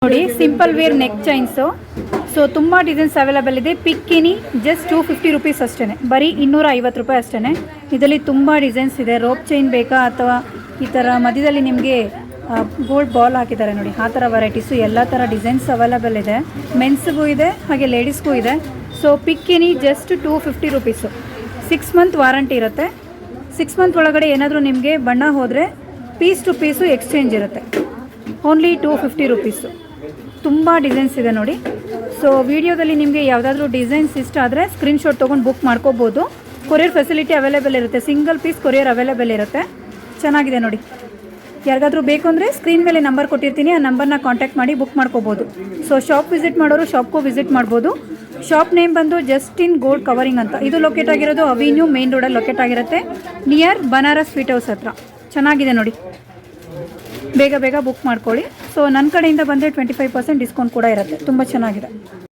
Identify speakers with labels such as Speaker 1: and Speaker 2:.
Speaker 1: ನೋಡಿ simple wear neck chains. So ತುಂಬ designs available ಇದೆ. ಪಿಕ್ಕಿನಿ ಜಸ್ಟ್ 250 ರುಪೀಸ್ ಅಷ್ಟೇ, ಬರೀ 250 ರೂಪಾಯಿ ಅಷ್ಟೇ. ಇದರಲ್ಲಿ ತುಂಬ ಡಿಸೈನ್ಸ್ ಇದೆ. ರೋಪ್ ಚೈನ್ ಬೇಕಾ ಅಥವಾ ಈ ಥರ ಮಧ್ಯದಲ್ಲಿ ನಿಮಗೆ ಗೋಲ್ಡ್ ಬಾಲ್ ಹಾಕಿದ್ದಾರೆ ನೋಡಿ, ಆ ಥರ ವೆರೈಟೀಸು ಎಲ್ಲ ಥರ ಡಿಸೈನ್ಸ್ ಅವೈಲೇಬಲ್ ಇದೆ. ಮೆನ್ಸ್ಗೂ ಇದೆ ಹಾಗೆ ಲೇಡೀಸ್ಗೂ ಇದೆ. ಸೊ ಪಿಕ್ಕಿನಿ ಜಸ್ಟ್ 250 ರುಪೀಸು. 6 ಮಂತ್ ವಾರಂಟಿ ಇರುತ್ತೆ. 6 ಮಂತ್ ಒಳಗಡೆ ಏನಾದರೂ ನಿಮಗೆ ಬಣ್ಣ ಹೋದರೆ ಪೀಸ್ ಟು ಪೀಸು ಎಕ್ಸ್ಚೇಂಜ್ ಇರುತ್ತೆ. Only 250 rupees. ತುಂಬ ಡಿಸೈನ್ಸ್ ಇದೆ ನೋಡಿ. ಸೊ ವಿಡಿಯೋದಲ್ಲಿ ನಿಮಗೆ ಯಾವುದಾದ್ರೂ ಡಿಸೈನ್ಸ್ ಇಷ್ಟ ಆದರೆ ಸ್ಕ್ರೀನ್ಶಾಟ್ ತೊಗೊಂಡು ಬುಕ್ ಮಾಡ್ಕೋಬೋದು. ಕೊರಿಯರ್ ಫೆಸಿಲಿಟಿ ಅವೈಲೇಬಲ್ ಇರುತ್ತೆ. ಸಿಂಗಲ್ ಪೀಸ್ ಕೊರಿಯರ್ ಅವೈಲೇಬಲ್ ಇರುತ್ತೆ. ಚೆನ್ನಾಗಿದೆ ನೋಡಿ. ಯಾರಿಗಾದ್ರೂ ಬೇಕು ಅಂದರೆ ಸ್ಕ್ರೀನ್ ಮೇಲೆ ನಂಬರ್ ಕೊಟ್ಟಿರ್ತೀನಿ, ಆ ನಂಬರ್ನ ಕಾಂಟ್ಯಾಕ್ಟ್ ಮಾಡಿ ಬುಕ್ ಮಾಡ್ಕೋಬೋದು. ಸೊ ಶಾಪ್ ವಿಸಿಟ್ ಮಾಡೋರು ಶಾಪ್ಗೂ ವಿಸಿಟ್ ಮಾಡ್ಬೋದು. ಶಾಪ್ ನೇಮ್ ಬಂದು ಜಸ್ಟಿನ್ ಗೋಲ್ಡ್ ಕವರಿಂಗ್ ಅಂತ. ಇದು ಲೊಕೇಟ್ ಆಗಿರೋದು ಅವಿನ್ಯೂ ಮೇನ್ ರೋಡಲ್ಲಿ ಲೊಕೇಟ್ ಆಗಿರುತ್ತೆ, ನಿಯರ್ ಬನಾರಸ್ ಸ್ವೀಟ್ ಹೌಸ್ ಹತ್ರ. ಚೆನ್ನಾಗಿದೆ ನೋಡಿ, ಬೇಗ ಬೇಗ ಬುಕ್ ಮಾಡ್ಕೊಳ್ಳಿ. ಸೊ ನನ್ನ ಕಡೆಯಿಂದ ಬಂದರೆ 25% ಡಿಸ್ಕೌಂಟ್ ಕೂಡ ಇರುತ್ತೆ. ತುಂಬ ಚೆನ್ನಾಗಿದೆ.